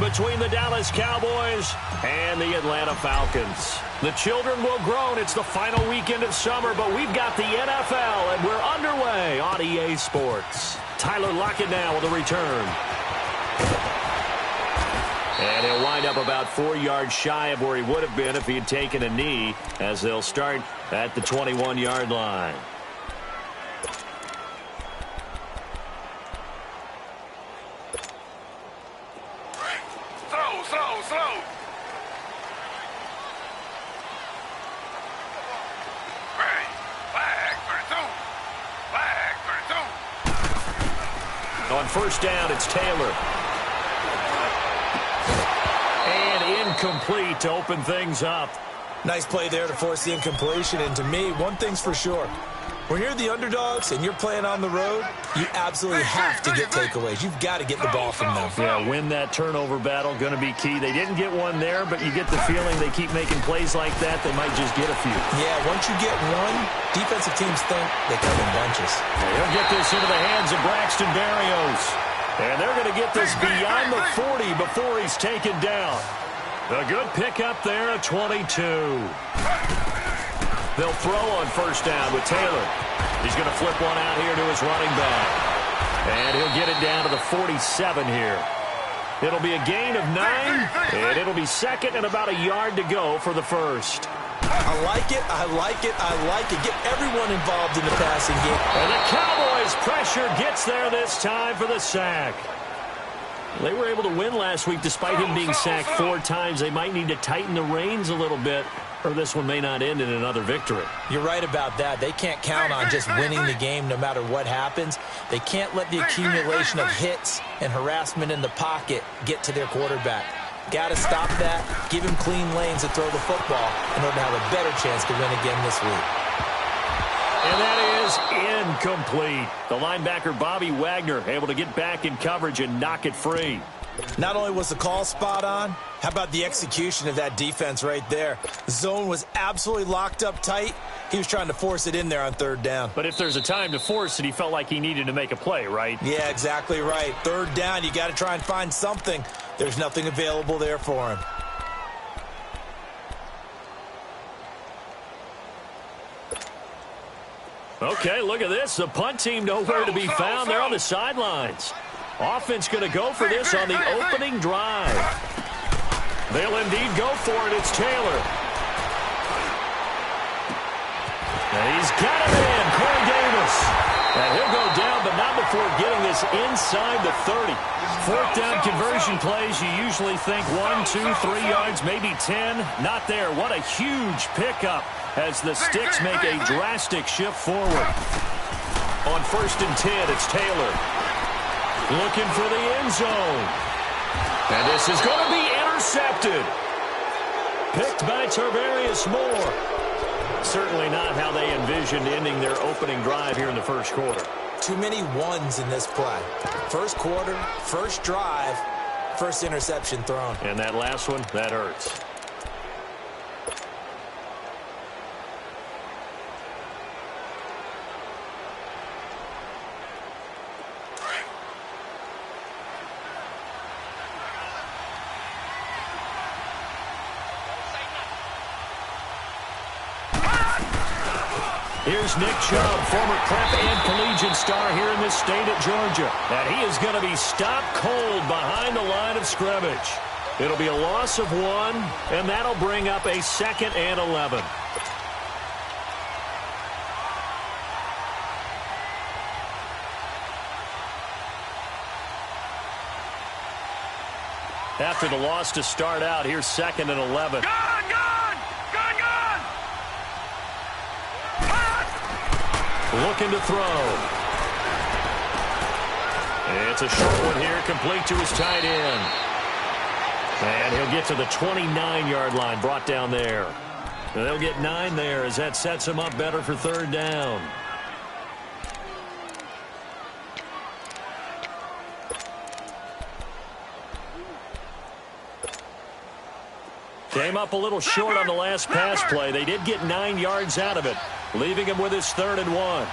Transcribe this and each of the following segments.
between the Dallas Cowboys and the Atlanta Falcons. The children will groan. It's the final weekend of summer, but we've got the NFL, and we're underway on EA Sports. Tyler Lockett now with a return. And he'll wind up about 4 yards shy of where he would have been if he had taken a knee, as they'll start at the 21-yard line. Slow. On first down, it's Taylor. And incomplete to open things up. Nice play there to force the incompletion. And to me, one thing's for sure. When you're the underdogs and you're playing on the road, you absolutely have to get takeaways. You've got to get the ball from them. Yeah, win that turnover battle, going to be key. They didn't get one there, but you get the feeling they keep making plays like that, they might just get a few. Yeah, once you get one, defensive teams think they come in bunches. They'll get this into the hands of Braxton Berrios. And they're going to get this beyond the 40 before he's taken down. A good pickup there at 22. They'll throw on first down with Taylor. He's going to flip one out here to his running back. And he'll get it down to the 47 here. It'll be a gain of 9, and it'll be second and about a yard to go for the first. I like it. Get everyone involved in the passing game. And the Cowboys' pressure gets there this time for the sack. They were able to win last week despite him being sacked 4 times. They might need to tighten the reins a little bit, or this one may not end in another victory. You're right about that. They can't count on just winning the game no matter what happens. They can't let the accumulation of hits and harassment in the pocket get to their quarterback. Got to stop that, give him clean lanes to throw the football in order to have a better chance to win again this week. And that is incomplete. The linebacker, Bobby Wagner, able to get back in coverage and knock it free. Not only was the call spot on, how about the execution of that defense right there? The zone was absolutely locked up tight. He was trying to force it in there on third down. But if there's a time to force it, he felt like he needed to make a play, right? Yeah, exactly right. Third down, you got to try and find something. There's nothing available there for him. Okay, look at this. The punt team nowhere to be found. They're on the sidelines. Offense going to go for this on the opening drive. They'll indeed go for it. It's Taylor. And he's got it in. Corey Davis. And he'll go down, but not before getting this inside the 30. Fourth down conversion plays, you usually think 1, 2, 3 yards, maybe 10. Not there. What a huge pickup as the Sticks make a drastic shift forward. On first and 10, it's Taylor. Looking for the end zone. And this is going to be intercepted. Picked by Tarvarius Moore. Certainly not how they envisioned ending their opening drive here in the first quarter. Too many ones in this play. First quarter, first drive, first interception thrown. And that last one, that hurts. Here's Nick Chubb, former prep and collegiate star here in this state at Georgia. And he is going to be stopped cold behind the line of scrimmage. It'll be a loss of 1, and that'll bring up a 2nd and 11. After the loss to start out, here's 2nd and 11. Looking to throw. It's a short one here, complete to his tight end. And he'll get to the 29-yard line, brought down there. And they'll get 9 there as that sets him up better for third down. Came up a little short on the last pass play. They did get 9 yards out of it, leaving him with his 3rd and 1.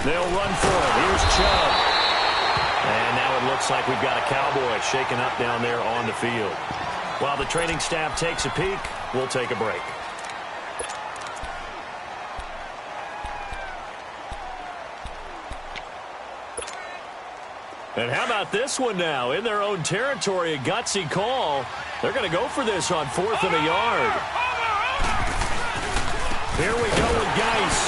They'll run for it. Here's Chubb. And now it looks like we've got a Cowboy shaking up down there on the field. While the training staff takes a peek, we'll take a break. And how about this one now? In their own territory, a gutsy call. They're going to go for this on 4th and a yard. Here we go with Geis.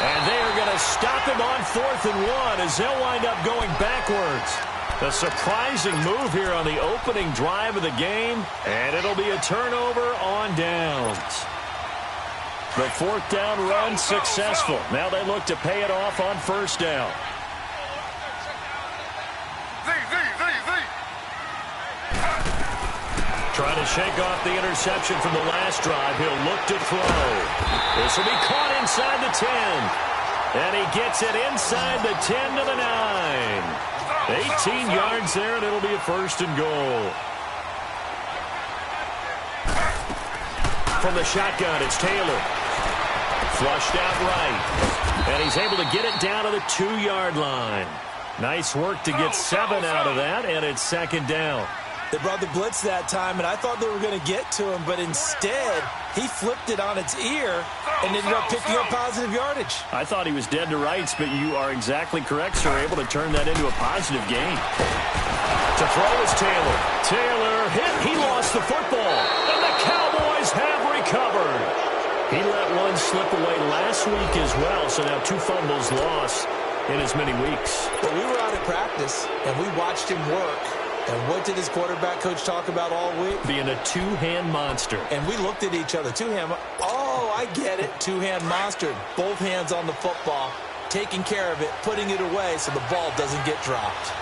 And they are going to stop him on 4th and 1 as they'll wind up going backwards. A surprising move here on the opening drive of the game, and it'll be a turnover on downs. The 4th down run successful. Now they look to pay it off on 1st down. Trying to shake off the interception from the last drive. He'll look to throw. This will be caught inside the 10. And he gets it inside the 10 to the 9. 18 yards there, and it'll be a 1st and goal. From the shotgun, it's Taylor. Flushed out right. And he's able to get it down to the 2-yard line. Nice work to get 7 out of that, and it's 2nd down. They brought the blitz that time, and I thought they were going to get to him, but instead, he flipped it on its ear and ended up picking up positive yardage. I thought he was dead to rights, but you are exactly correct, sir. Able to turn that into a positive gain. To throw is Taylor. Taylor hit. He lost the football, and the Cowboys have recovered. He let one slip away last week as well, so now 2 fumbles lost in as many weeks. But we were out at practice, and we watched him work. And what did his quarterback coach talk about all week? Being a 2-hand monster. And we looked at each other. 2-hand. Oh, I get it. 2-hand monster. Both hands on the football, taking care of it, putting it away so the ball doesn't get dropped.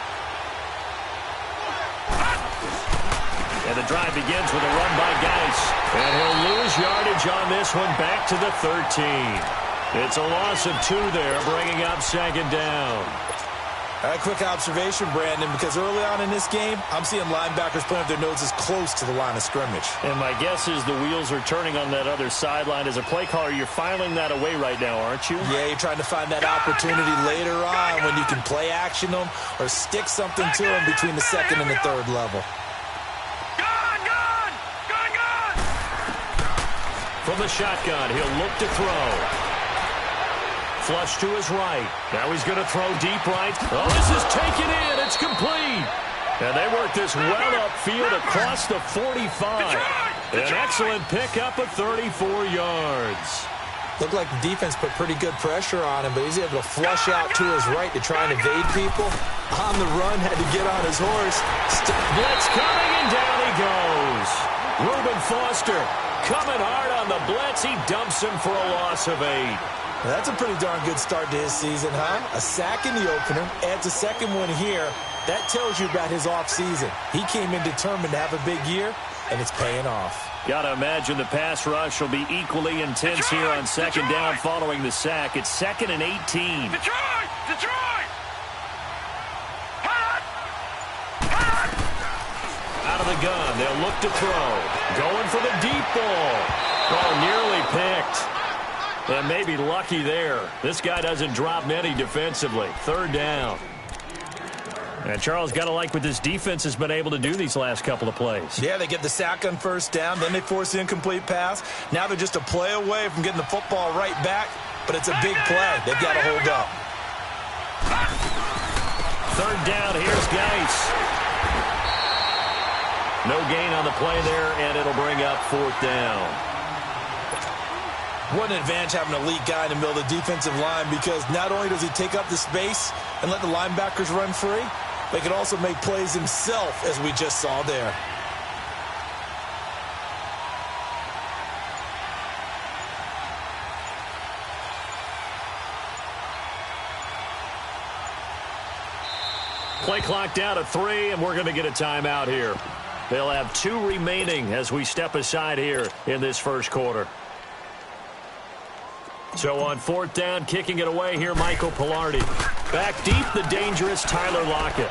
And the drive begins with a run by Geis. And he'll lose yardage on this one back to the 13. It's a loss of 2 there, bringing up 2nd down. A quick observation, Brandon, because early on in this game, I'm seeing linebackers putting up their noses close to the line of scrimmage. And my guess is the wheels are turning on that other sideline. As a play caller, you're filing that away right now, aren't you? Yeah, you're trying to find that opportunity later on when you can play action them or stick something to them between the 2nd and the 3rd level. From the shotgun, he'll look to throw. Flush to his right. Now he's going to throw deep right. Oh, this is taken in. It's complete. And they work this well upfield across the 45. An excellent pickup of 34 yards. Looked like the defense put pretty good pressure on him, but he's able to flush out to his right to try and evade people. On the run, had to get on his horse. Blitz coming, and down he goes. Reuben Foster coming hard on the blitz. He dumps him for a loss of 8. Well, that's a pretty darn good start to his season, huh? A sack in the opener, adds a 2nd one here. That tells you about his offseason. He came in determined to have a big year, and it's paying off. Got to imagine the pass rush will be equally intense here on 2nd down following the sack. It's 2nd and 18. Detroit! Out of the gun, they'll look to throw. Going for the deep ball. Oh, nearly picked. And maybe lucky there. This guy doesn't drop many defensively. 3rd down. And Charles, got to like what this defense has been able to do these last couple of plays. Yeah, they get the sack on 1st down, then they force the incomplete pass. Now they're just a play away from getting the football right back, but it's a big play. They've got to hold up. 3rd down, here's Geis. No gain on the play there, and it'll bring up 4th down. What an advantage having an elite guy in the middle of the defensive line, because not only does he take up the space and let the linebackers run free, but he can also make plays himself, as we just saw there. Play clock down to 3, and we're going to get a timeout here. They'll have 2 remaining as we step aside here in this 1st quarter. So on 4th down, kicking it away here, Michael Pilardi. Back deep, the dangerous Tyler Lockett.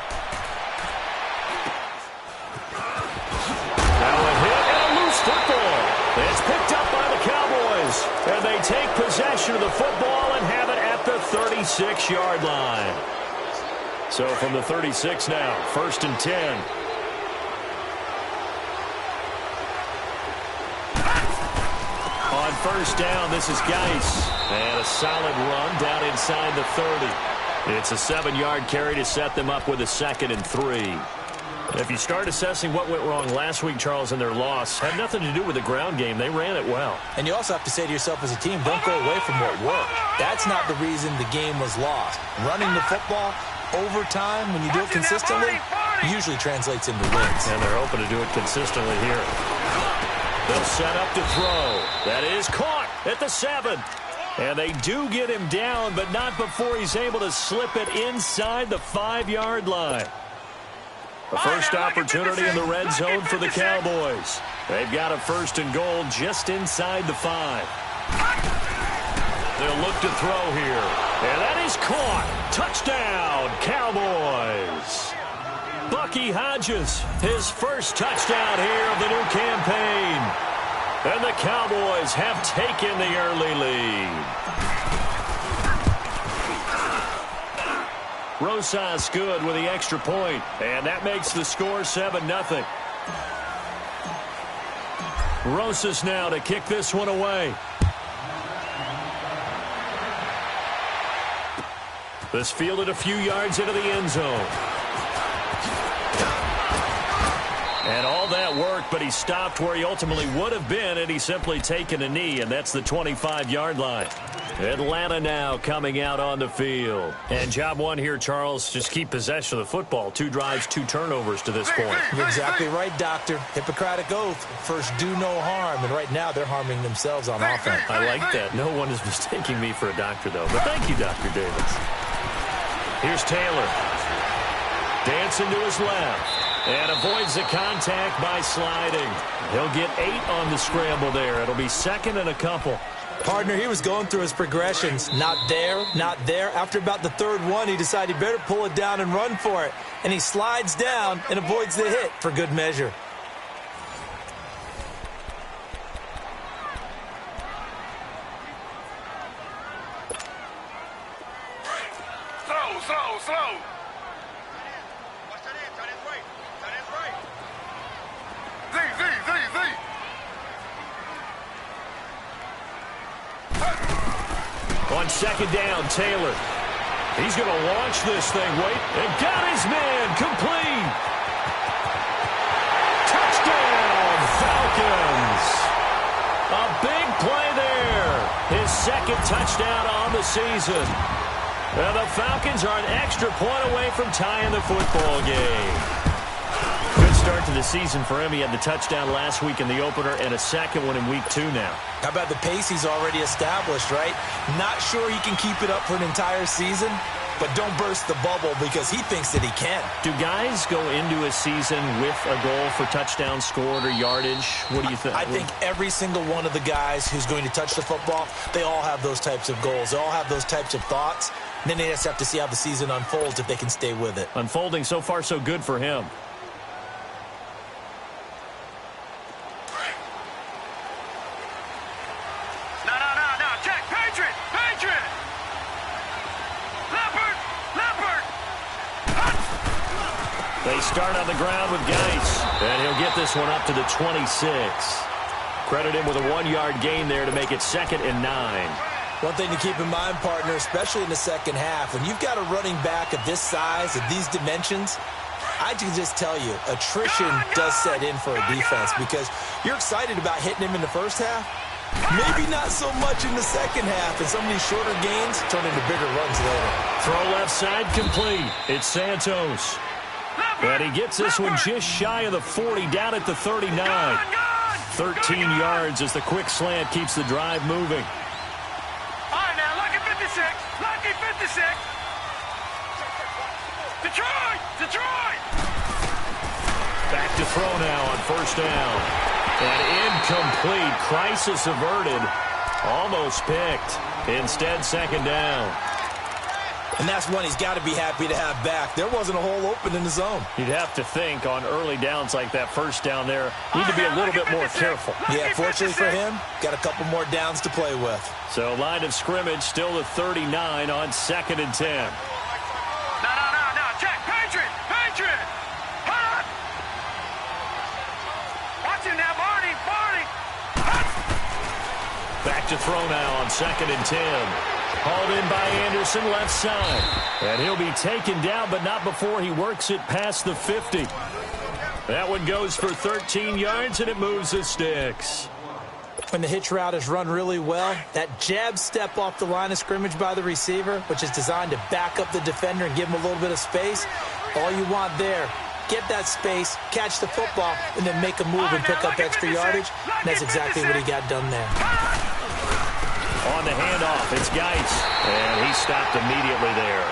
Now a hit and a loose football. It's picked up by the Cowboys. And they take possession of the football and have it at the 36-yard line. So from the 36 now, 1st and 10. On 1st down, this is Geis. And a solid run down inside the 30. It's a 7-yard carry to set them up with a 2nd and 3. If you start assessing what went wrong last week, Charles, in their loss, had nothing to do with the ground game. They ran it well. And you also have to say to yourself as a team, don't go away from what worked. That's not the reason the game was lost. Running the football over time, when you do it consistently, usually translates into wins. And they're hoping to do it consistently here. They'll set up to throw. That is caught at the 7. And they do get him down, but not before he's able to slip it inside the 5-yard line. The first opportunity in the red zone for the Cowboys. They've got a 1st and goal just inside the 5. They'll look to throw here. And that is caught. Touchdown, Cowboys. Bucky Hodges, his first touchdown here of the new campaign. And the Cowboys have taken the early lead. Rosas good with the extra point, and that makes the score 7-0. Rosas now to kick this one away. This fielded a few yards into the end zone. And all that worked, but he stopped where he ultimately would have been had he simply taken a knee, and that's the 25-yard line. Atlanta now coming out on the field. And job one here, Charles, just keep possession of the football. 2 drives, 2 turnovers to this point. You're exactly right, Doctor. Hippocratic oath. First, do no harm. And right now, they're harming themselves on offense. I like that. No one is mistaking me for a doctor, though. But thank you, Dr. Davis. Here's Taylor. Dancing to his left. And avoids the contact by sliding. He'll get 8 on the scramble there. It'll be 2nd and a couple. Partner, he was going through his progressions. Not there, not there. After about the 3rd one, he decided he better pull it down and run for it. And he slides down and avoids the hit for good measure. Slow. On 2nd down, Taylor. He's going to launch this thing. Wait, and got his man complete. Touchdown, Falcons. A big play there. His 2nd touchdown on the season. And the Falcons are an extra point away from tying the football game. Good start to the season for him. He had the touchdown last week in the opener and a 2nd one in week 2 now. How about the pace he's already established, right? Not sure he can keep it up for an entire season, but don't burst the bubble because he thinks that he can. Do guys go into a season with a goal for touchdown scored or yardage? What do you think? I think every single one of the guys who's going to touch the football, they all have those types of goals. They all have those types of thoughts. And then they just have to see how the season unfolds if they can stay with it. Unfolding so far so good for him. They start on the ground with Geis, and he'll get this one up to the 26. Credit him with a 1-yard gain there to make it 2nd and 9. One thing to keep in mind, partner, especially in the second half, when you've got a running back of this size, of these dimensions, I can just tell you, attrition does set in for a defense because you're excited about hitting him in the first half. Maybe not so much in the second half, and some of these shorter gains turn into bigger runs later. Throw left side complete. It's Santos. And he gets this one just shy of the 40, down at the 39. 13 yards as the quick slant keeps the drive moving. All right, now, lucky 56. Lucky 56. Detroit! Back to throw now on 1st down. And incomplete. Crisis averted. Almost picked. Instead, 2nd down. And that's one he's got to be happy to have back. There wasn't a hole open in the zone. You'd have to think on early downs like that 1st down there, need to be a little bit more careful. Yeah, fortunately for him, got a couple more downs to play with. So line of scrimmage still at 39 on 2nd and 10. No, check. to throw now on 2nd and 10. Hauled in by Anderson, left side. And he'll be taken down, but not before he works it past the 50. That one goes for 13 yards, and it moves the sticks. When the hitch route is run really well, that jab step off the line of scrimmage by the receiver, which is designed to back up the defender and give him a little bit of space, all you want there, get that space, catch the football, and then make a move and pick up extra yardage. And that's exactly what he got done there. On the handoff, it's Geis, and he stopped immediately there.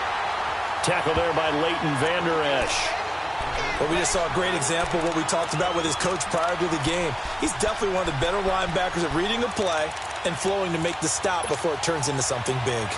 Tackle there by Leighton Vander Esch. Well, we just saw a great example of what we talked about with his coach prior to the game. He's definitely one of the better linebackers at reading a play and flowing to make the stop before it turns into something big.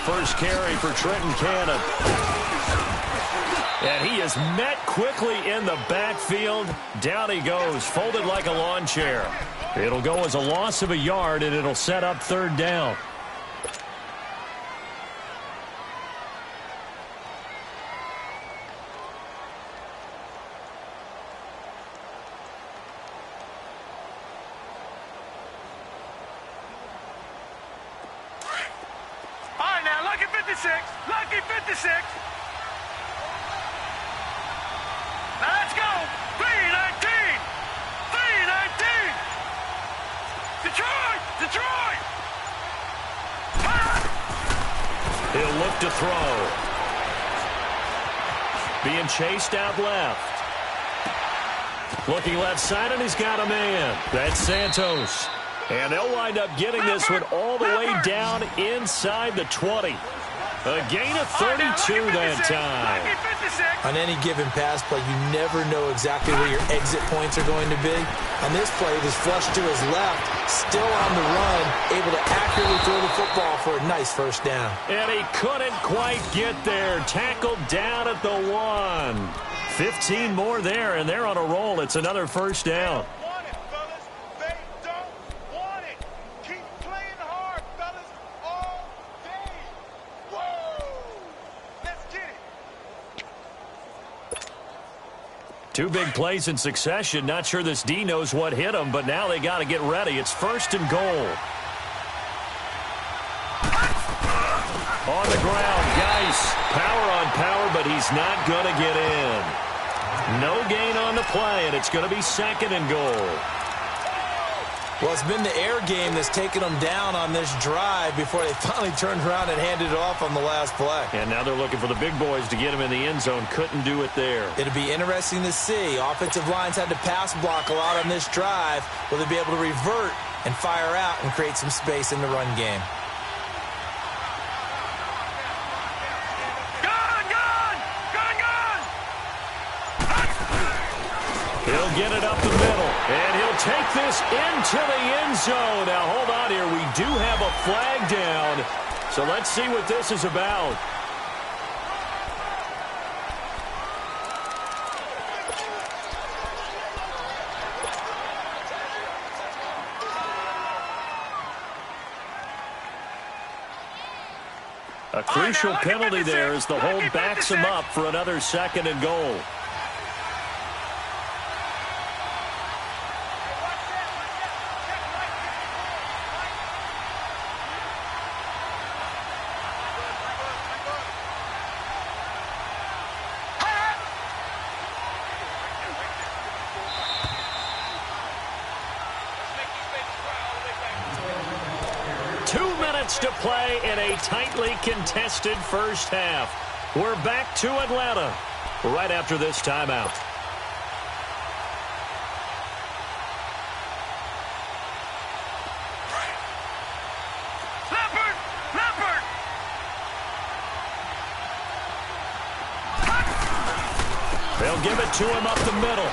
First carry for Trenton Cannon. And he is met quickly in the backfield. Down he goes, folded like a lawn chair. It'll go as a loss of a yard, and it'll set up 3rd down. Lucky 56. Now let's go. 319. 319. Detroit. He'll look to throw. Being chased out left. Looking left side, and he's got a man. That's Santos. And they'll wind up getting this one all the way down inside the 20. A gain of 32 that time. On any given pass play, you never know exactly where your exit points are going to be. On this play, it was flushed to his left, still on the run, able to accurately throw the football for a nice 1st down. And he couldn't quite get there. Tackled down at the 1. 15 more there, and they're on a roll. It's another 1st down. Two big plays in succession. Not sure this D knows what hit him, but now they got to get ready. It's 1st and goal. On the ground, Geis. Power on power, but he's not going to get in. No gain on the play, and it's going to be 2nd and goal. Well, it's been the air game that's taken them down on this drive before they finally turned around and handed it off on the last play. And now they're looking for the big boys to get him in the end zone. Couldn't do it there. It'll be interesting to see. Offensive lines had to pass block a lot on this drive. Will they be able to revert and fire out and create some space in the run game? He'll get it up the middle, and he'll take this into the end zone. Now, hold on here. We do have a flag down, so let's see what this is about. A crucial penalty there as the hold backs him up for another 2nd and goal. To play in a tightly contested 1st half. We're back to Atlanta right after this timeout. Leopard! They'll give it to him up the middle.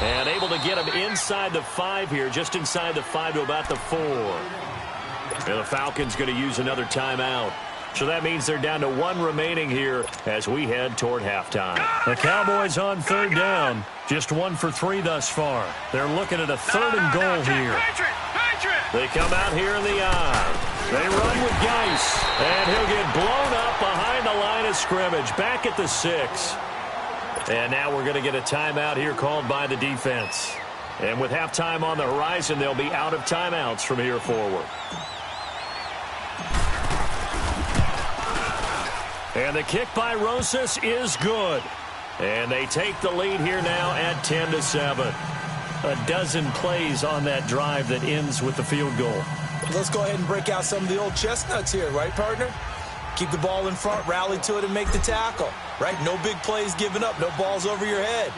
And able to get him inside the 5 here, just inside the 5 to about the 4. And the Falcons going to use another timeout. So that means they're down to 1 remaining here as we head toward halftime. The Cowboys on 3rd down. Just 1 for 3 thus far. They're looking at a 3rd and goal here. They come out here in the I. They run with Geis. And he'll get blown up behind the line of scrimmage. Back at the 6. And now we're going to get a timeout here called by the defense. And with halftime on the horizon, they'll be out of timeouts from here forward. And the kick by Rosas is good. And they take the lead here now at 10-7. A dozen plays on that drive that ends with the field goal. Let's go ahead and break out some of the old chestnuts here, right, partner? Keep the ball in front, rally to it, and make the tackle, right? No big plays given up, no balls over your head.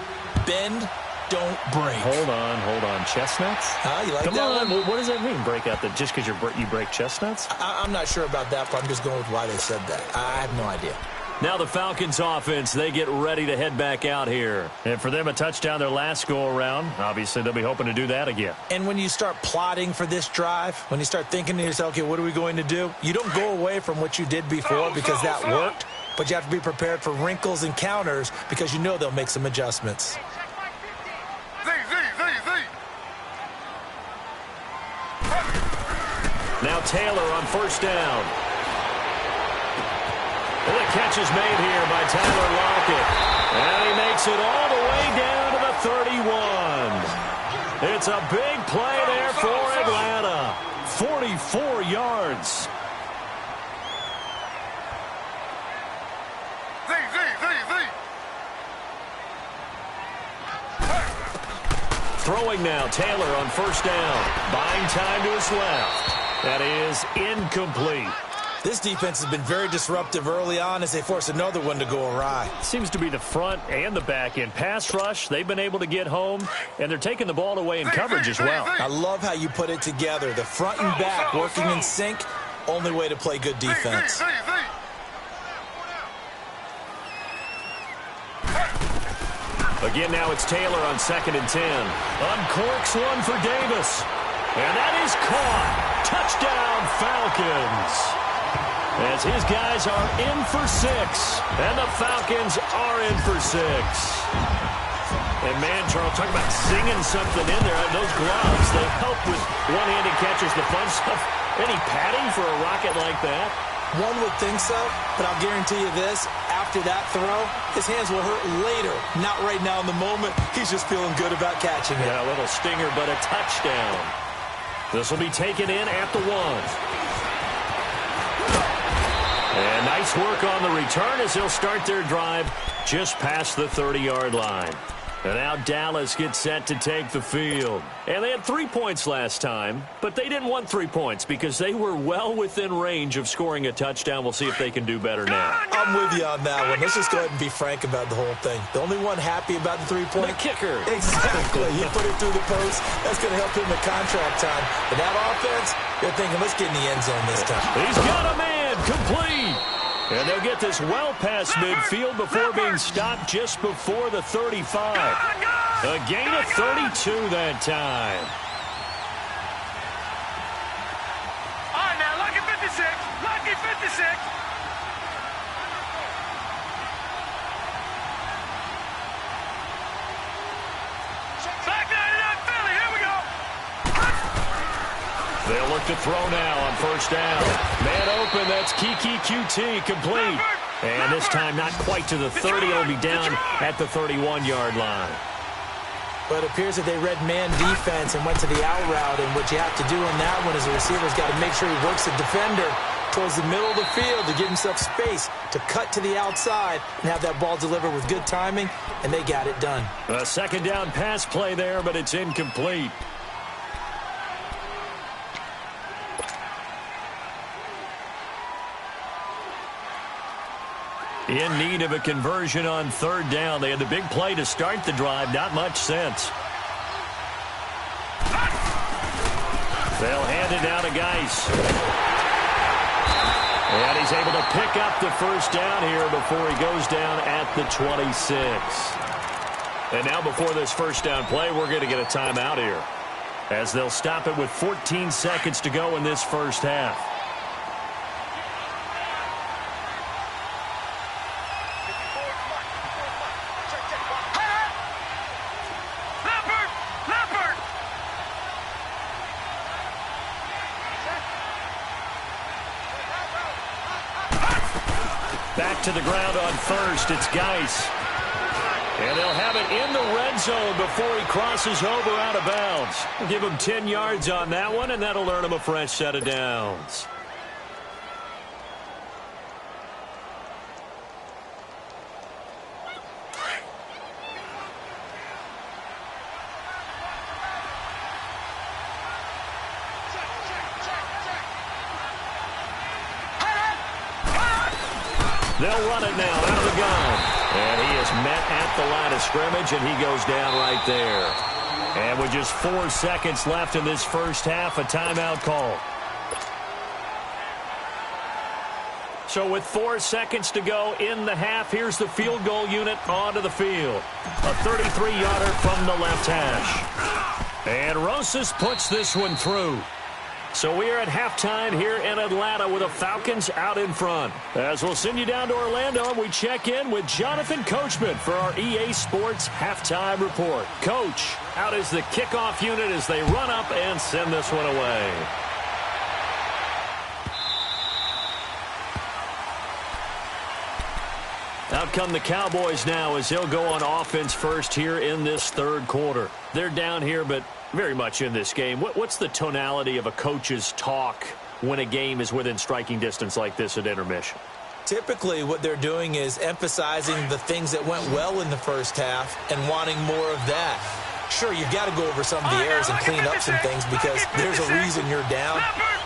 Bend, don't break. Hold on. Chestnuts? You like Come that on. one? What does that mean, break out? Just because you break chestnuts? I'm not sure about that, but I'm just going with why they said that. I have no idea. Now the Falcons offense, they get ready to head back out here. And for them, a touchdown their last go-around. Obviously, they'll be hoping to do that again. And when you start plotting for this drive, when you start thinking to yourself, okay, what are we going to do? You don't go away from what you did before because that worked, but you have to be prepared for wrinkles and counters because you know they'll make some adjustments. Now Taylor on 1st down. And the catch is made here by Tyler Lockett. And he makes it all the way down to the 31. It's a big play there for Atlanta. 44 yards. Throwing now, Taylor on 1st down. Buying time to his left. That is incomplete. This defense has been very disruptive early on as they force another one to go awry. Seems to be the front and the back end. Pass rush, they've been able to get home, and they're taking the ball away in coverage as well. I love how you put it together. The front and back working in sync, only way to play good defense. Again, now it's Taylor on 2nd and 10. Uncorks one for Davis. And that is caught. Touchdown, Falcons. As his guys are in for 6. And the Falcons are in for 6. And man, Charles, talk about zinging something in there. Those gloves, they help with one-handed catches, the fun stuff. Any padding for a rocket like that? One would think so, but I'll guarantee you this. After that throw, his hands will hurt later. Not right now in the moment. He's just feeling good about catching it. Yeah, a little stinger, but a touchdown. This will be taken in at the 1. And nice work on the return as they'll start their drive just past the 30-yard line. And now Dallas gets set to take the field. And they had 3 points last time, but they didn't want 3 points because they were well within range of scoring a touchdown. We'll see if they can do better now. I'm with you on that one. Let's just go ahead and be frank about the whole thing. The only one happy about the 3-point? The kicker. Exactly. You put it through the post. That's going to help him in contract time. But that offense, they're thinking, let's get in the end zone this time. He's got a man complete. And they'll get this well past midfield before being stopped just before the 35. A gain of 32 that time. All right, now, lucky 56. Lucky 56. Back 99 Philly. Here we go. They'll look to throw now on 1st down. Man open, that's Kiki QT complete. And this time not quite to the 30. It'll be down at the 31-yard line. But it appears that they read man defense and went to the out route. And what you have to do on that one is the receiver's got to make sure he works the defender towards the middle of the field to give himself space to cut to the outside and have that ball delivered with good timing, and they got it done. A 2nd down pass play there, but it's incomplete. In need of a conversion on 3rd down. They had the big play to start the drive. Not much sense. They'll hand it down to Geis. And he's able to pick up the 1st down here before he goes down at the 26. And now before this first down play, we're going to get a timeout here, as they'll stop it with 14 seconds to go in this first half. Back to the ground on first. It's Geis. And they'll have it in the red zone before he crosses over out of bounds. We'll give him 10 yards on that one, and that'll earn him a fresh set of downs. They'll run it now out of the gun. And he is met at the line of scrimmage, and he goes down right there. And with just 4 seconds left in this first half, a timeout call. So with 4 seconds to go in the half, here's the field goal unit onto the field. A 33-yarder from the left hash. And Rosas puts this one through. So we are at halftime here in Atlanta with the Falcons out in front. As we'll send you down to Orlando, and we check in with Jonathan Coachman for our EA Sports Halftime Report. Coach, out is the kickoff unit as they run up and send this one away. Out come the Cowboys now as they'll go on offense first here in this third quarter. They're down here, but very much in this game. What's the tonality of a coach's talk when a game is within striking distance like this at intermission? Typically, what they're doing is emphasizing the things that went well in the first half and wanting more of that. Sure, you've got to go over some of the errors and clean up some things because there's a reason you're down.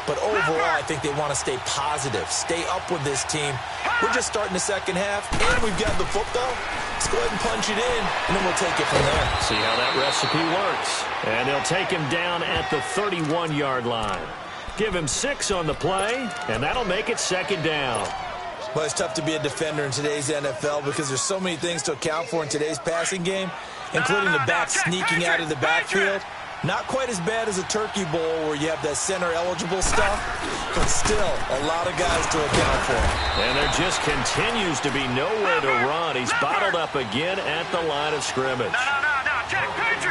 But overall, I think they want to stay positive, stay up with this team. We're just starting the second half, and we've got the football. Let's go ahead and punch it in, and then we'll take it from there. See how that recipe works. And they'll take him down at the 31-yard line. Give him 6 on the play, and that'll make it second down. Well, it's tough to be a defender in today's NFL because there's so many things to account for in today's passing game, including the back sneaking out of the backfield. Not quite as bad as a turkey bowl where you have that center-eligible stuff, but still a lot of guys to account for. And there just continues to be nowhere to run. He's bottled up again at the line of scrimmage.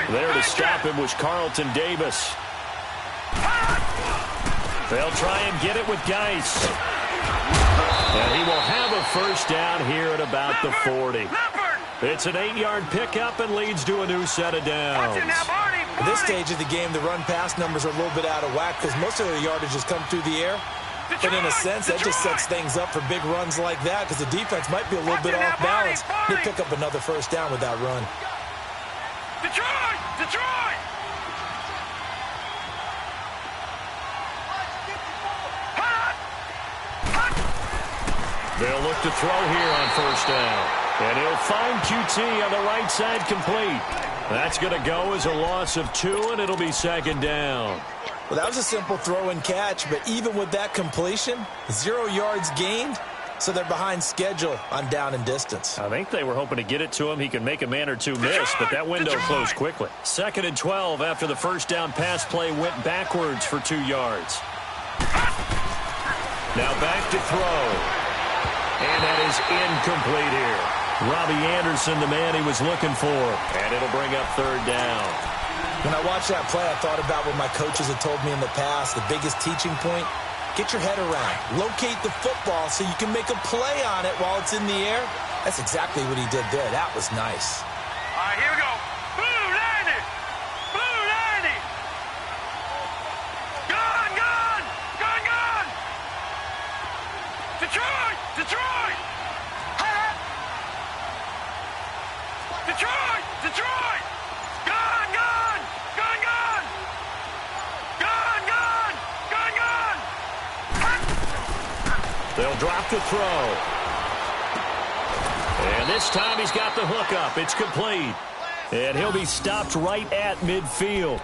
There to stop him was Carlton Davis. They'll try and get it with Geis. And he will have a first down here at about the 40. It's an 8-yard pickup and leads to a new set of downs. At this stage of the game, the run-pass numbers are a little bit out of whack because most of the yardage has come through the air. But in a sense, that just sets things up for big runs like that because the defense might be a little bit off balance. They pick up another first down with that run. Detroit! They'll look to throw here on first down. And he'll find QT on the right side complete. That's going to go as a loss of 2, and it'll be second down. Well, that was a simple throw and catch, but even with that completion, 0 yards gained, so they're behind schedule on down and distance. I think they were hoping to get it to him. He could make a man or two miss, but that window closed quickly. 2nd and 12 after the first down pass play went backwards for 2 yards. Now back to throw. And that is incomplete here. Robbie Anderson, the man he was looking for. And it'll bring up third down. When I watched that play, I thought about what my coaches had told me in the past. The biggest teaching point, get your head around. Locate the football so you can make a play on it while it's in the air. That's exactly what he did there. That was nice. All right, here we go. Blue 90. Blue 90. Gone. Detroit. Detroit. Gone. They'll drop the throw. And this time he's got the hook up. It's complete. And he'll be stopped right at midfield.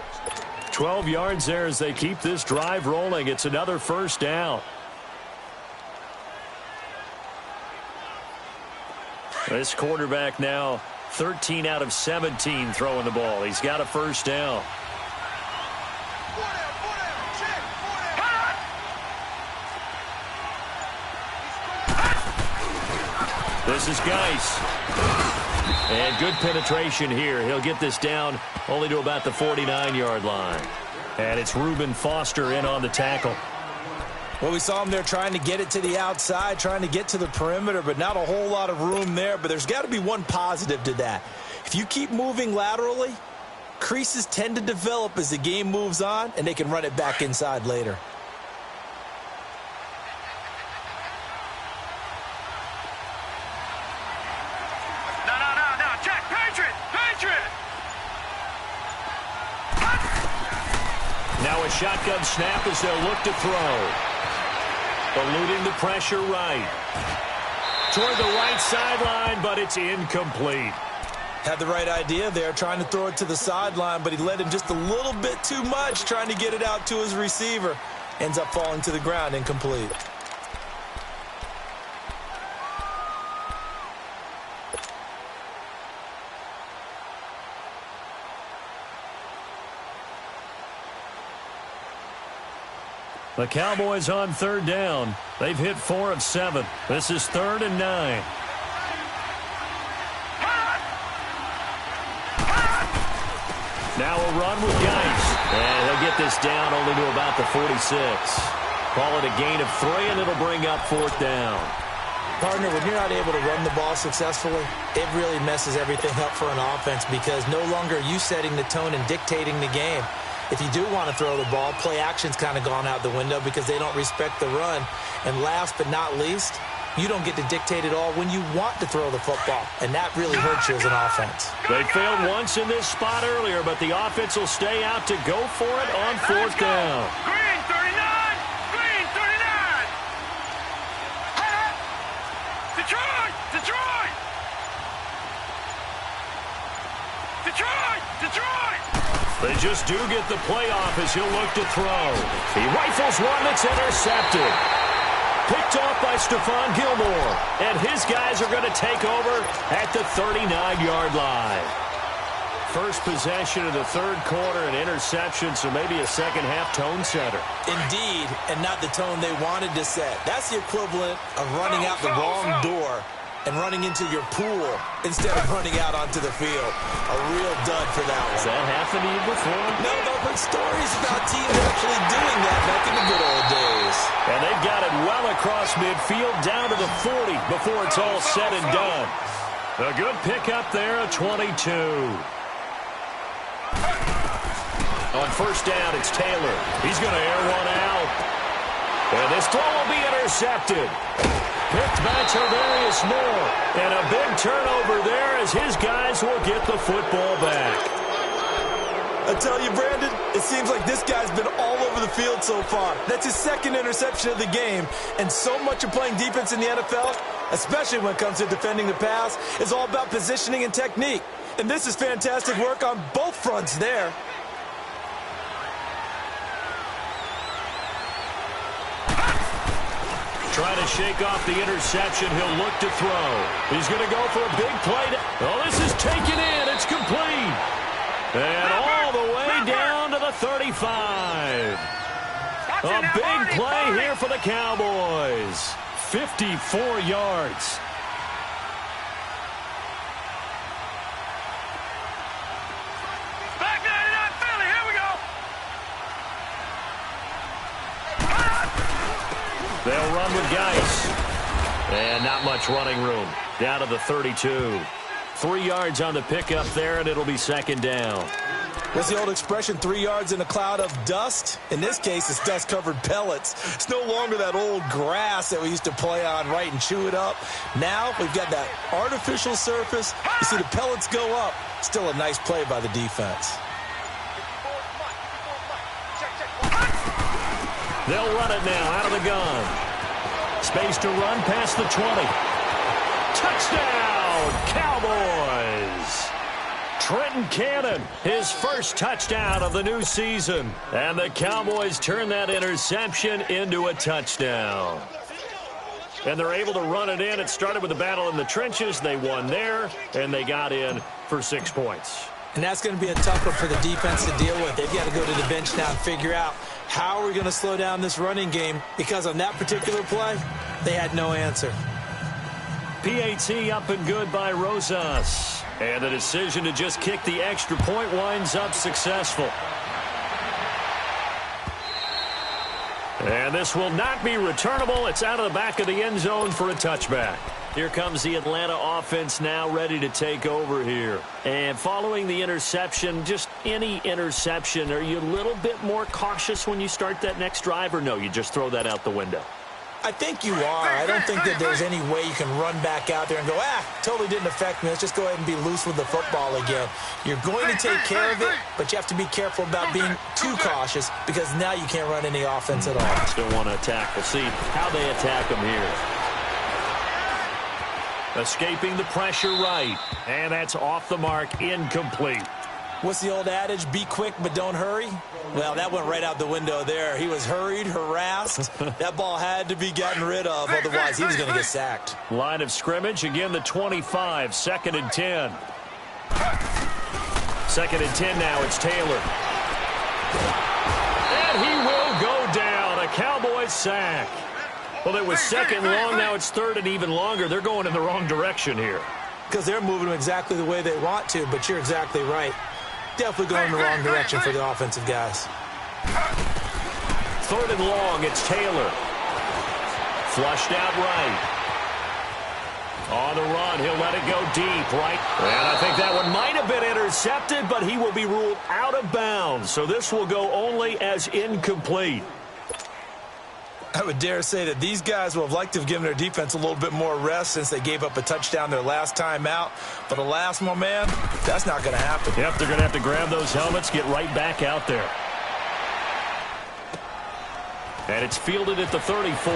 12 yards there as they keep this drive rolling. It's another first down. This quarterback now 13 out of 17 throwing the ball. He's got a first down. This is Geis. And good penetration here. He'll get this down only to about the 49-yard line. And it's Reuben Foster in on the tackle. Well, we saw him there trying to get it to the outside, trying to get to the perimeter, but not a whole lot of room there. But there's got to be one positive to that. If you keep moving laterally, creases tend to develop as the game moves on, and they can run it back inside later. Now a shotgun snap as they'll look to throw. Eluding the pressure right. Toward the right sideline, but it's incomplete. Had the right idea there, trying to throw it to the sideline, but he led him just a little bit too much, trying to get it out to his receiver. Ends up falling to the ground, incomplete. The Cowboys on third down. They've hit 4 of 7. This is 3rd and 9. Now a run with Geis. And he'll get this down only to about the 46. Call it a gain of 3, and it'll bring up 4th down. Partner, when you're not able to run the ball successfully, it really messes everything up for an offense because no longer are you setting the tone and dictating the game. If you do want to throw the ball, play action's kind of gone out the window because they don't respect the run. And last but not least, you don't get to dictate it all when you want to throw the football. And that really hurts you as an offense. They failed once in this spot earlier, but the offense will stay out to go for it on 4th down. Green 39! Green 39! Detroit! Detroit! Detroit! Detroit! They just do get the playoff as he'll look to throw. He rifles one that's intercepted. Picked off by Stephon Gilmore. And his guys are going to take over at the 39-yard line. First possession of the third quarter, an interception, so maybe a second-half tone setter. Indeed, and not the tone they wanted to set. That's the equivalent of running out the wrong door and running into your pool instead of running out onto the field. A real dud for that one. Has that happened to you before? No, but I've heard stories about teams actually doing that back in the good old days. And they've got it well across midfield, down to the 40 before it's all said and done. A good pickup there, a 22. On first down, it's Taylor. He's going to air one out. And this throw will be intercepted. Picked by Tarvarius Moore. And a big turnover there as his guys will get the football back. I tell you, Brandon, it seems like this guy's been all over the field so far. That's his second interception of the game. And so much of playing defense in the NFL, especially when it comes to defending the pass, is all about positioning and technique. And this is fantastic work on both fronts there. Trying to shake off the interception. He'll look to throw. He's going to go for a big play. Oh, this is taken in. It's complete. And all the way down to the 35. A big play here for the Cowboys. 54 yards. Back 99 Philly, here we go. They'll run with Geis. And not much running room. Down to the 32. 3 yards on the pickup there, and it'll be second down. What's the old expression, 3 yards in a cloud of dust? In this case, it's dust-covered pellets. It's no longer that old grass that we used to play on, right, and chew it up. Now we've got that artificial surface. You see the pellets go up. Still a nice play by the defense. They'll run it now out of the gun. Space to run past the 20. Touchdown, Cowboys! Trenton Cannon, his first touchdown of the new season. And the Cowboys turn that interception into a touchdown. and they're able to run it in. It started with a battle in the trenches. They won there, and they got in for 6 points. And that's going to be a tough one for the defense to deal with. They've got to go to the bench now and figure out how are we going to slow down this running game, because on that particular play, they had no answer. PAT up and good by Rosas. And the decision to just kick the extra point winds up successful. And this will not be returnable. It's out of the back of the end zone for a touchback. Here comes the Atlanta offense now ready to take over here. And following the interception, just any interception, are you a little bit more cautious when you start that next drive, or no, you just throw that out the window? I think you are. I don't think that there's any way you can run back out there and go, totally didn't affect me. Let's just go ahead and be loose with the football again. You're going to take care of it, but you have to be careful about being too cautious, because now you can't run any offense at all. Still want to attack. We'll see how they attack them here. Escaping the pressure right. And that's off the mark, incomplete. What's the old adage? Be quick, but don't hurry? Well, that went right out the window there. He was hurried, harassed. That ball had to be gotten rid of, otherwise he was going to get sacked. Line of scrimmage, again the 25, 2nd and 10. 2nd and 10 now, it's Taylor. And he will go down, a Cowboys sack. Well, it was 2nd long, now it's 3rd and even longer. They're going in the wrong direction here. Because they're moving exactly the way they want to, but you're exactly right. Definitely going in the wrong direction for the offensive guys. 3rd and long, it's Taylor. Flushed out right. On the run, he'll let it go deep, right? And I think that one might have been intercepted, but he will be ruled out of bounds. So this will go only as incomplete. I would dare say that these guys will have liked to have given their defense a little bit more rest since they gave up a touchdown their last time out. But alas, my man, that's not going to happen. Yep, they're going to have to grab those helmets, get right back out there. And it's fielded at the 34.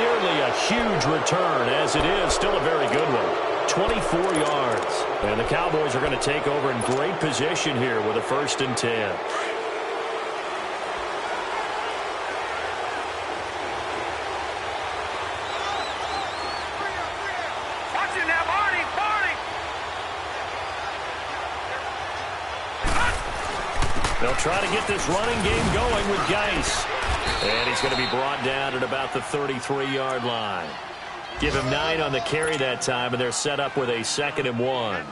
Nearly a huge return, as it is. Still a very good one. 24 yards. And the Cowboys are going to take over in great position here with a 1st and 10. They'll try to get this running game going with Geis. And he's going to be brought down at about the 33-yard line. Give him 9 on the carry that time, and they're set up with a 2nd and 1.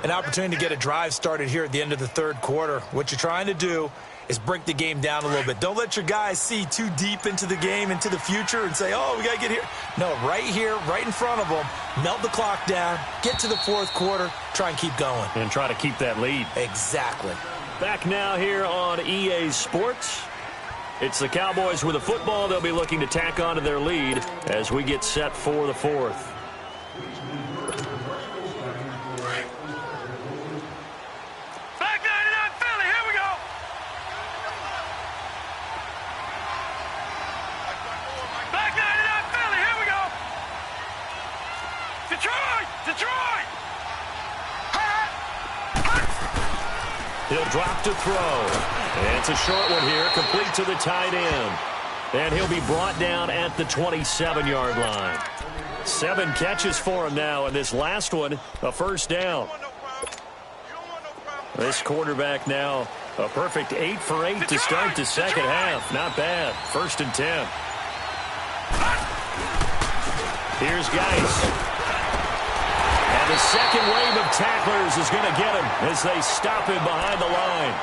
An opportunity to get a drive started here at the end of the 3rd quarter. What you're trying to do is break the game down a little bit. Don't let your guys see too deep into the game, into the future, and say, oh, we got to get here. No, right here, right in front of them, melt the clock down, get to the 4th quarter, try and keep going. And try to keep that lead. Exactly. Back now here on EA Sports. It's the Cowboys with the football. They'll be looking to tack on to their lead as we get set for the 4th. He'll drop to throw. And it's a short one here, complete to the tight end. And he'll be brought down at the 27-yard line. 7 catches for him now, and this last one, a 1st down. This quarterback now, a perfect 8 for 8 to start the 2nd half. Not bad. 1st and 10. Here's Geis. And the second wave of tacklers is going to get him as they stop him behind the line.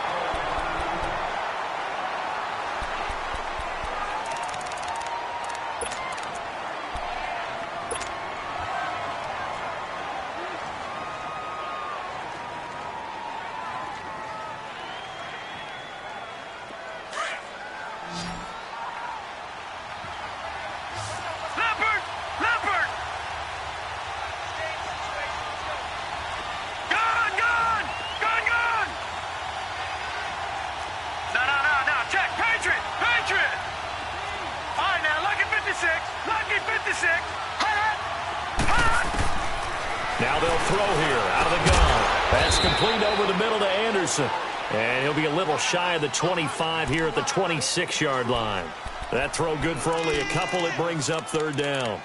Now they'll throw here out of the gun. That's complete over the middle to Anderson. And he'll be a little shy of the 25 here at the 26-yard line. That throw good for only a couple. It brings up third down.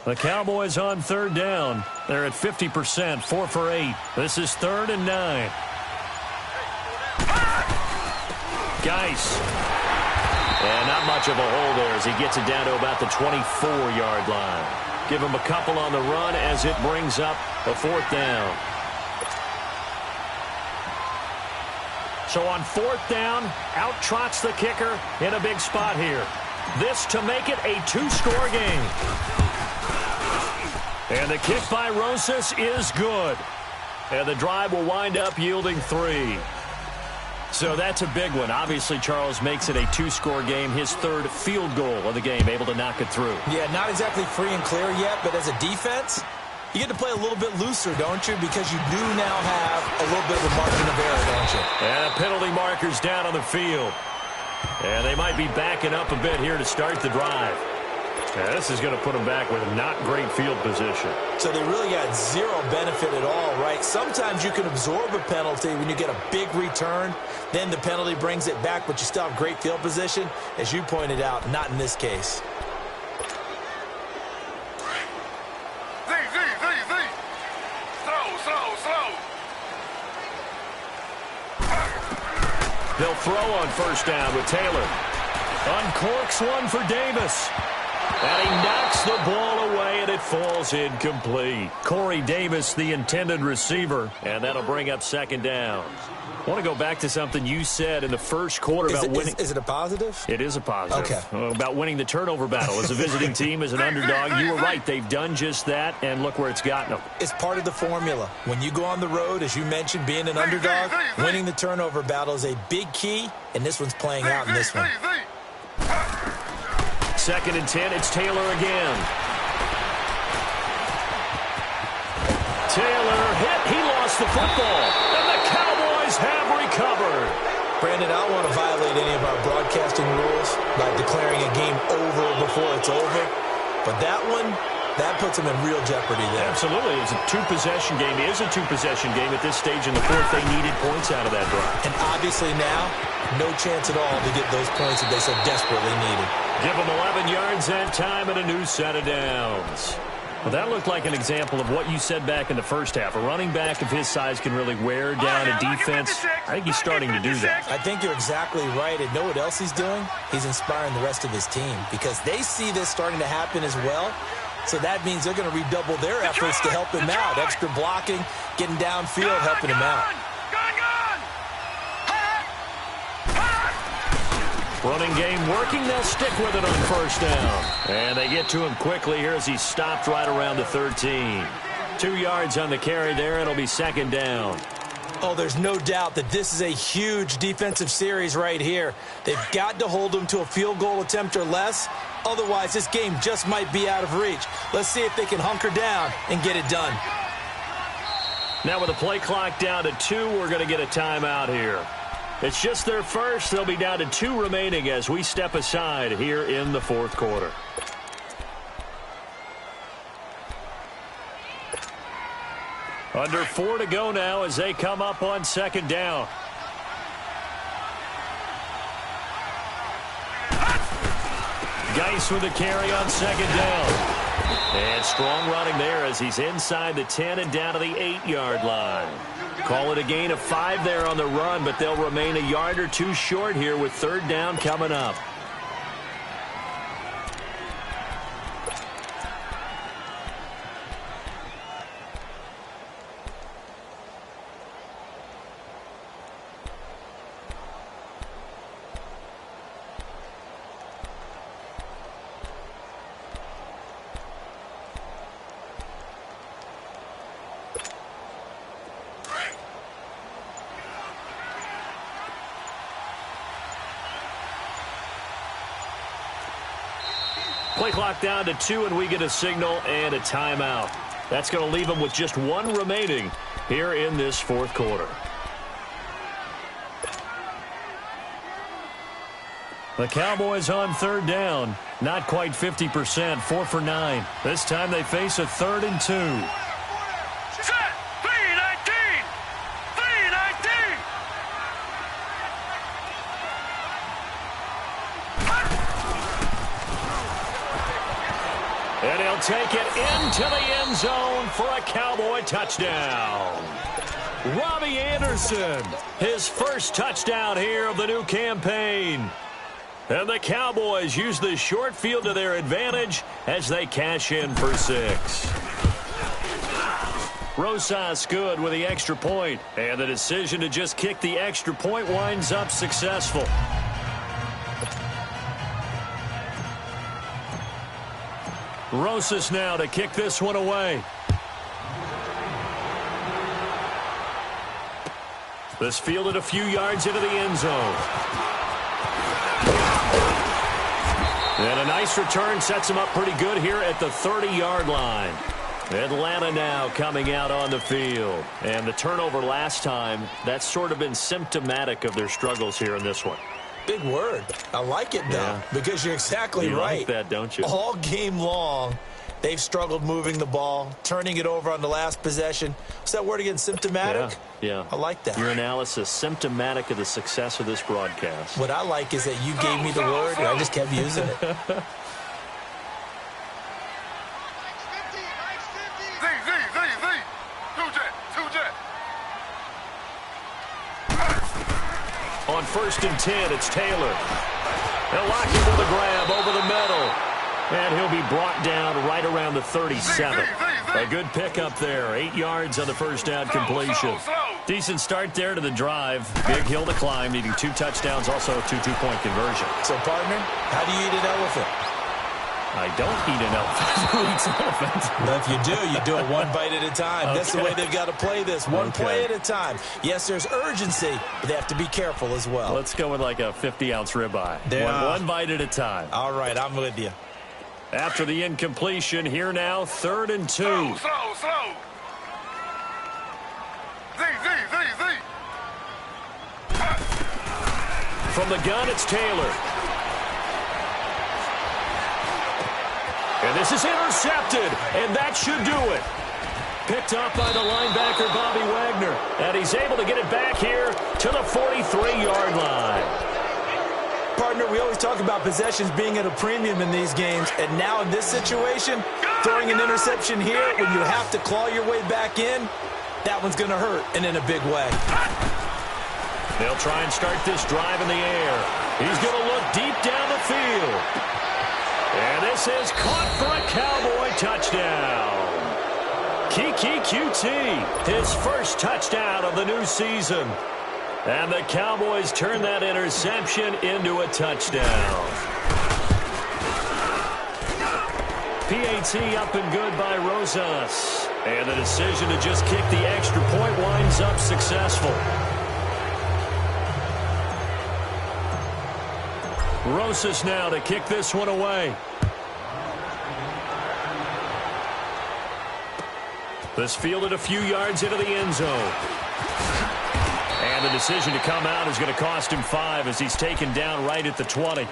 The Cowboys on third down. They're at 50%, 4 for 8. This is 3rd and 9. Geis. And not much of a hole there as he gets it down to about the 24-yard line. Give him a couple on the run as it brings up a 4th down. So on 4th down, out trots the kicker in a big spot here. This to make it a 2-score game. And the kick by Rosas is good. And the drive will wind up yielding 3. So that's a big one. Obviously, Charles makes it a 2-score game. His 3rd field goal of the game, able to knock it through. Yeah, not exactly free and clear yet, but as a defense, you get to play a little bit looser, don't you? Because you do now have a little bit of a margin of error, don't you? And penalty markers down on the field. And they might be backing up a bit here to start the drive. Yeah, this is going to put them back with not great field position. So they really got zero benefit at all, right? Sometimes you can absorb a penalty when you get a big return. Then the penalty brings it back, but you still have great field position. As you pointed out, not in this case. They'll throw on 1st down with Taylor. Uncorks one for Davis. And he knocks the ball away, and it falls incomplete. Corey Davis, the intended receiver, and that'll bring up 2nd down. I want to go back to something you said in the first quarter about winning. Is it a positive? It is a positive. Okay. About winning the turnover battle. As a visiting team, as an underdog, you were right. They've done just that, and look where it's gotten them. It's part of the formula. When you go on the road, as you mentioned, being an underdog, winning the turnover battle is a big key, and this one's playing out in this one. 2nd and 10, it's Taylor again. Taylor hit, he lost the football, and the Cowboys have recovered. Brandon, I don't want to violate any of our broadcasting rules by declaring a game over before it's over, but that one, that puts them in real jeopardy there. Absolutely, it's a 2-possession game. It is a 2-possession game at this stage in the 4th. They needed points out of that drive. And obviously now, no chance at all to get those points that they so desperately needed. Give them 11 yards that time and a new set of downs. Well, that looked like an example of what you said back in the first half. A running back of his size can really wear down a defense. I think he's starting to do that. I think you're exactly right. And know what else he's doing? He's inspiring the rest of his team because they see this starting to happen as well. So that means they're going to redouble their efforts to help him out. Extra blocking, getting downfield, helping him out. Running game working. They'll stick with it on 1st down. And they get to him quickly here as he stopped right around the 13. 2 yards on the carry there. It'll be 2nd down. Oh, there's no doubt that this is a huge defensive series right here. They've got to hold them to a field goal attempt or less. Otherwise, this game just might be out of reach. Let's see if they can hunker down and get it done. Now with the play clock down to 2, we're going to get a timeout here. It's just their first. They'll be down to 2 remaining as we step aside here in the 4th quarter. Under 4 to go now as they come up on 2nd down. Geis with the carry on 2nd down. And strong running there as he's inside the 10 and down to the 8-yard line. Call it a gain of 5 there on the run, but they'll remain a yard or 2 short here with 3rd down coming up. Play clock down to 2, and we get a signal and a timeout. That's going to leave them with just one remaining here in this fourth quarter. The Cowboys on third down. Not quite 50%, 4 for 9. This time they face a 3rd and 2. Set. 3-19. 3-19. And he'll take it into the end zone for a Cowboy touchdown. Robbie Anderson, his first touchdown here of the new campaign. And the Cowboys use the short field to their advantage as they cash in for 6. Rosas good with the extra point, and the decision to just kick the extra point winds up successful. Rosas now to kick this one away. This fielded a few yards into the end zone. And a nice return sets him up pretty good here at the 30-yard line. Atlanta now coming out on the field. And the turnover last time, that's sort of been symptomatic of their struggles here in this one. Big word. I like it, though, because you're exactly right. You like that, don't you? All game long, they've struggled moving the ball, turning it over on the last possession. What's that word again? Symptomatic? Yeah. I like that. Your analysis, symptomatic of the success of this broadcast. What I like is that you gave me the word, and I just kept using it. On 1st and 10, it's Taylor. They'll lock him with a grab over the middle. And he'll be brought down right around the 37. A good pickup there. 8 yards on the first down completion. Decent start there to the drive. Big hill to climb, needing 2 touchdowns, also a 2 two-point conversion. So, partner, how do you eat an elephant? I don't eat an elephant. Who eats an elephant? But if you do it one bite at a time. Okay. That's the way they've got to play this. One play at a time. Yes, there's urgency, but they have to be careful as well. Let's go with like a 50-ounce ribeye. One bite at a time. All right, I'm with you. After the incompletion, here now, 3rd and 2. Slow. Z. From the gun, it's Taylor. And this is intercepted, and that should do it. Picked up by the linebacker, Bobby Wagner. And he's able to get it back here to the 43-yard line. Partner, we always talk about possessions being at a premium in these games, and now in this situation, throwing an interception here when you have to claw your way back in, that one's going to hurt, and in a big way. They'll try and start this drive in the air. He's going to look deep down the field. And this is caught for a Cowboy touchdown. Kiki QT, his first touchdown of the new season. And the Cowboys turn that interception into a touchdown. PAT up and good by Rosas. And the decision to just kick the extra point winds up successful. Rosas now to kick this one away. This fielded a few yards into the end zone. And the decision to come out is going to cost him 5 as he's taken down right at the 20.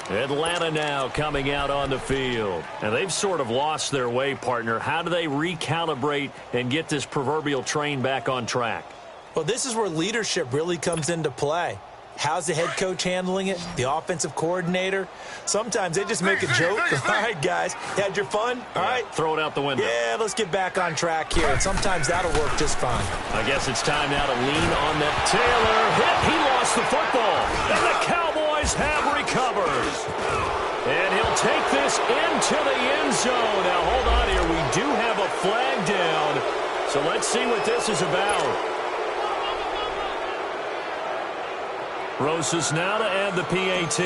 Atlanta now coming out on the field. And they've sort of lost their way, partner. How do they recalibrate and get this proverbial train back on track? Well, this is where leadership really comes into play. How's the head coach handling it? The offensive coordinator? Sometimes they just make a joke. All right, guys, you had your fun? All right. Throw it out the window. Yeah, let's get back on track here. And sometimes that'll work just fine. I guess it's time now to lean on that. Taylor hit. He lost the football. And the Cowboys have recovered. And he'll take this into the end zone. Now, hold on here. We do have a flag down. So let's see what this is about. Rosas now to add the PAT.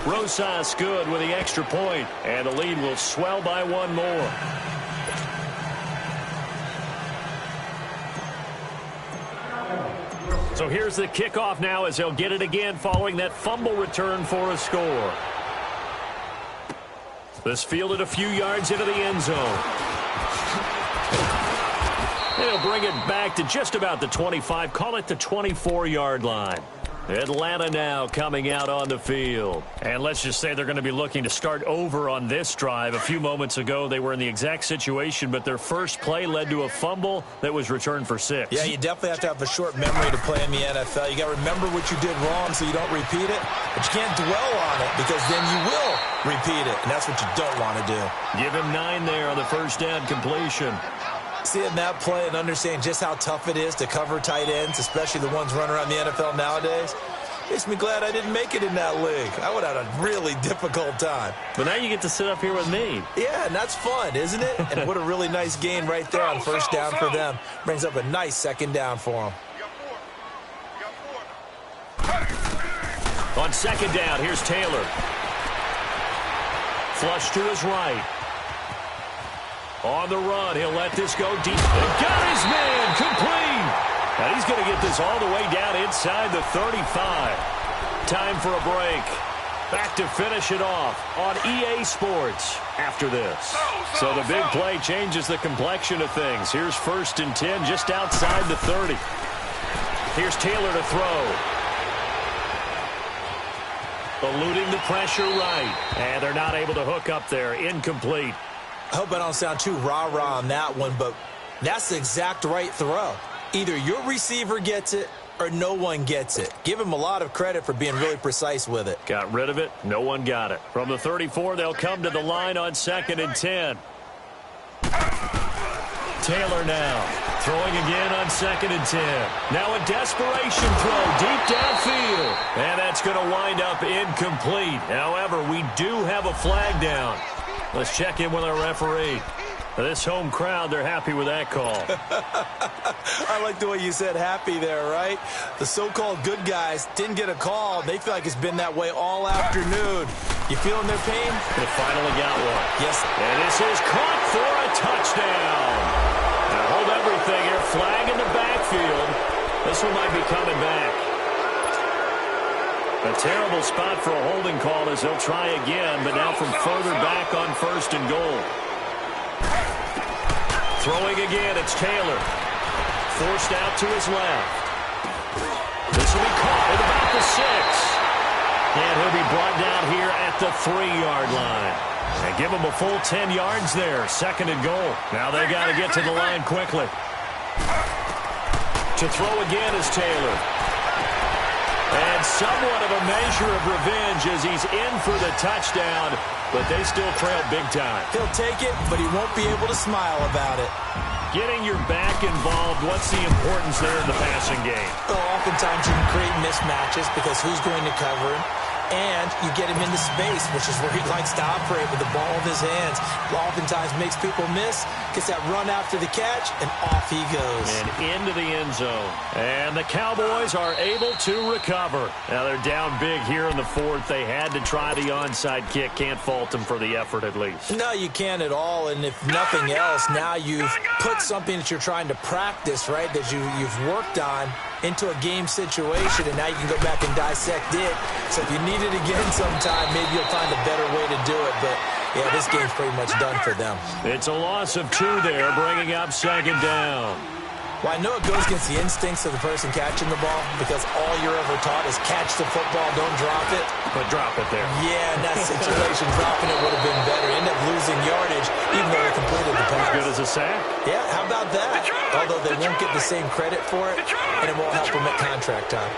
Rosas good with the extra point, and the lead will swell by one more. So here's the kickoff now as they'll get it again following that fumble return for a score. This fielded a few yards into the end zone. They'll bring it back to just about the 25. Call it the 24-yard line. Atlanta now coming out on the field. And let's just say they're going to be looking to start over on this drive. A few moments ago, they were in the exact situation, but their first play led to a fumble that was returned for 6. Yeah, you definitely have to have a short memory to play in the NFL. You got to remember what you did wrong so you don't repeat it, but you can't dwell on it because then you will repeat it, and that's what you don't want to do. Give him 9 there on the first down completion. Seeing that play and understanding just how tough it is to cover tight ends, especially the ones running around the NFL nowadays, makes me glad I didn't make it in that league. I would have had a really difficult time. But now you get to sit up here with me. Yeah, and that's fun, isn't it? And what a really nice gain right there on first down for them. Brings up a nice second down for them. On second down, here's Taylor. Flush to his right. On the run, he'll let this go deep. And got his man complete. And he's going to get this all the way down inside the 35. Time for a break. Back to finish it off on EA Sports after this. So the big play changes the complexion of things. Here's 1st and 10 just outside the 30. Here's Taylor to throw. Eluding the pressure right. And they're not able to hook up there. Incomplete. I hope I don't sound too rah-rah on that one, but that's the exact right throw. Either your receiver gets it or no one gets it. Give him a lot of credit for being really precise with it. Got rid of it. No one got it. From the 34, they'll come to the line on 2nd and 10. Taylor now throwing again on 2nd and 10. Now a desperation throw deep downfield. And that's going to wind up incomplete. However, we do have a flag down. Let's check in with our referee. This home crowd, they're happy with that call. I like the way you said happy there, right? The so-called good guys didn't get a call. They feel like it's been that way all afternoon. You feeling their pain? They finally got one. Yes. And this is caught for a touchdown. Now hold everything here. Flag in the backfield. This one might be coming back. A terrible spot for a holding call as they'll try again, but now from further back on 1st and goal. Throwing again, it's Taylor. Forced out to his left. This will be caught at about the 6. And he'll be brought down here at the 3-yard line. And give him a full 10 yards there. 2nd and goal. Now they got to get to the line quickly. To throw again is Taylor. And somewhat of a measure of revenge as he's in for the touchdown, but they still trail big time. He'll take it, but he won't be able to smile about it. Getting your back involved, what's the importance there in the passing game? Well, oftentimes you can create mismatches because who's going to cover him? And you get him into space, which is where he likes to operate with the ball in his hands. Oftentimes makes people miss, gets that run after the catch, and off he goes. And into the end zone. And the Cowboys are able to recover. Now they're down big here in the 4th. They had to try the onside kick. Can't fault them for the effort at least. No, you can't at all. And if nothing else, now you've put something that you're trying to practice, right, that you've worked on into a game situation, and now you can go back and dissect it. So if you need it again sometime, maybe you'll find a better way to do it. But, yeah, this game's pretty much done for them. It's a loss of 2 there, bringing up 2nd down. Well, I know it goes against the instincts of the person catching the ball because all you're ever taught is catch the football, don't drop it. But drop it there. Yeah, in that situation, dropping it would have been better. End up losing yardage, even though they completed the pass. As good as a sack? Yeah, how about that? Although they won't get the same credit for it, and it won't help them at contract time.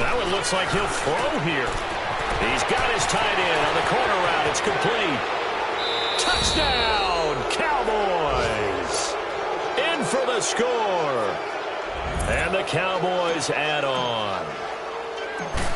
Now it looks like he'll throw here. He's got his tight end on the corner route. It's complete. Touchdown, Cowboys. In for the score. And the Cowboys add on.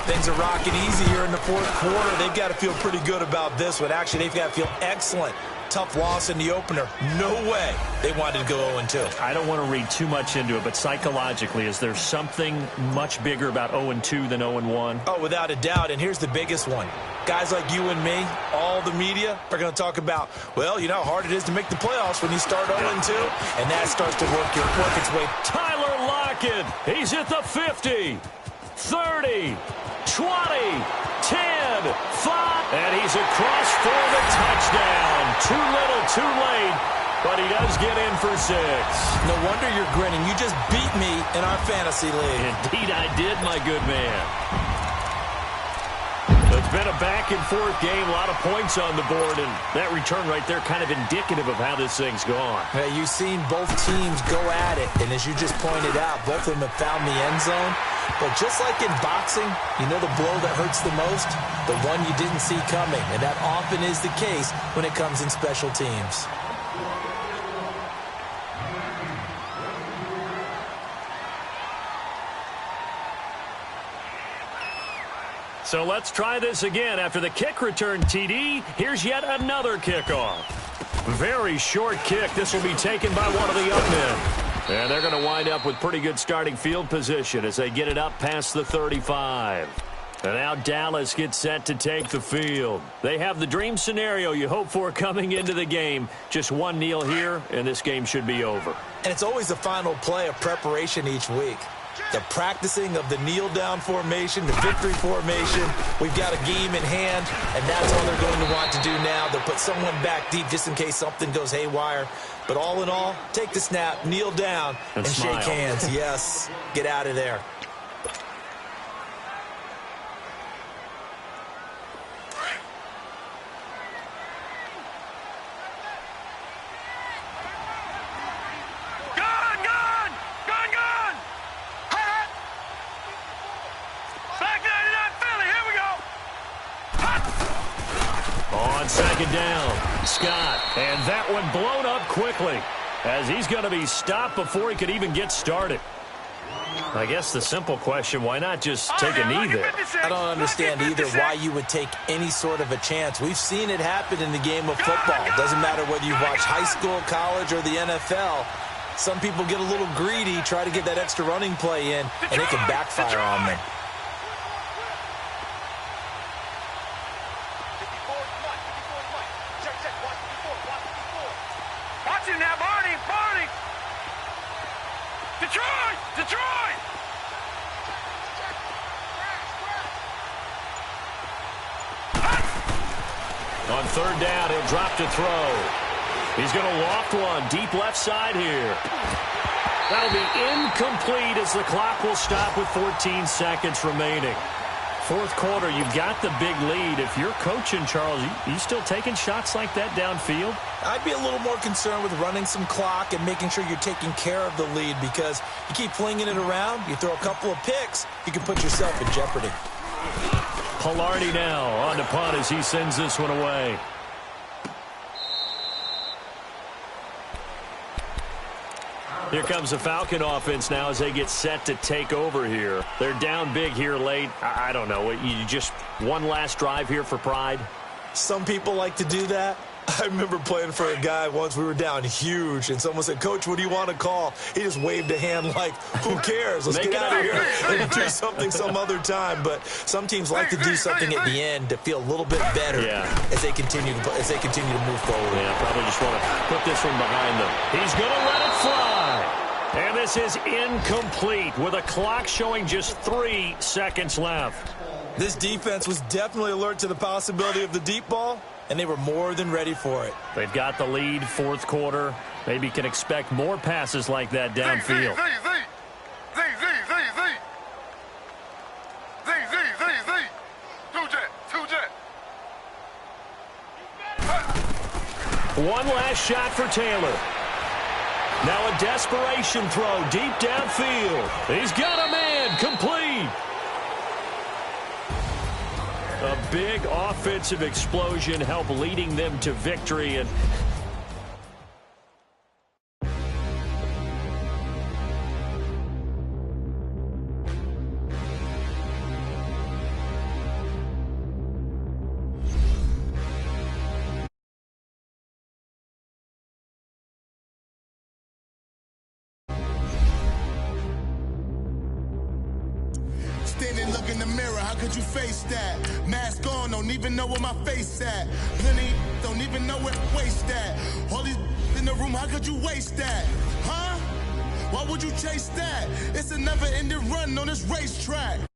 Things are rocking easy here in the 4th quarter. They've got to feel pretty good about this one. Actually, they've got to feel excellent. Tough loss in the opener. No way they wanted to go 0-2. I don't want to read too much into it, but psychologically, is there something much bigger about 0-2 than 0-1? Oh, without a doubt, and here's the biggest one. Guys like you and me, all the media, are going to talk about, well, you know how hard it is to make the playoffs when you start 0-2, and that starts to work its way. Tyler Lockett, he's at the 50, 30, 20, 10, 5, and he's across for the touchdown. Too little, too late, but he does get in for 6. No wonder you're grinning. You just beat me in our fantasy league. Indeed I did, my good man. It's been a back-and-forth game, a lot of points on the board, and that return right there kind of indicative of how this thing's gone. Hey, you've seen both teams go at it, and as you just pointed out, both of them have found the end zone. But just like in boxing, you know the blow that hurts the most? The one you didn't see coming, and that often is the case when it comes in special teams. So let's try this again. After the kick return TD, here's yet another kickoff. Very short kick. This will be taken by one of the young men. And they're going to wind up with pretty good starting field position as they get it up past the 35. And now Dallas gets set to take the field. They have the dream scenario you hope for coming into the game. Just one kneel here, and this game should be over. And it's always the final play of preparation each week. The practicing of the kneel-down formation, the victory formation. We've got a game in hand, and that's all they're going to want to do now. They'll put someone back deep just in case something goes haywire. But all in all, take the snap, kneel down, and shake hands. Yes, get out of there. Second down, Scott, and that one blown up quickly as he's going to be stopped before he could even get started. I guess the simple question, why not just take a knee there? I don't understand either why you would take any sort of a chance. We've seen it happen in the game of football. It doesn't matter whether you watch high school, college, or the NFL. Some people get a little greedy, try to get that extra running play in, and it can backfire on them. On third down, he'll drop to throw. He's going to loft one deep left side here. That'll be incomplete as the clock will stop with 14 seconds remaining. Fourth quarter, you've got the big lead. If you're coaching, Charles, you still taking shots like that downfield? I'd be a little more concerned with running some clock and making sure you're taking care of the lead, because you keep flinging it around, you throw a couple of picks, you can put yourself in jeopardy. Polodadon now on the punt as he sends this one away. Here comes the Falcon offense now as they get set to take over here. They're down big here late. I don't know. You just one last drive here for pride? Some people like to do that. I remember playing for a guy once. We were down huge, and someone said, "Coach, what do you want to call?" He just waved a hand like, who cares? Let's get out of here and do something some other time. But some teams like to do something at the end to feel a little bit better as they continue to move forward. Yeah, probably just want to put this one behind them. He's going to let it fly. And this is incomplete with a clock showing just 3 seconds left. This defense was definitely alert to the possibility of the deep ball, and they were more than ready for it. They've got the lead, fourth quarter. Maybe can expect more passes like that downfield. One last shot for Taylor. Now a desperation throw deep downfield. He's got a man, complete. A big offensive explosion helped leading them to victory. And Standing, look in the mirror, how could you face that? Mask on, don't even know where my face at. Plenty, don't even know where waste at. All these in the room, how could you waste that? Huh? Why would you chase that? It's a never-ending run on this racetrack.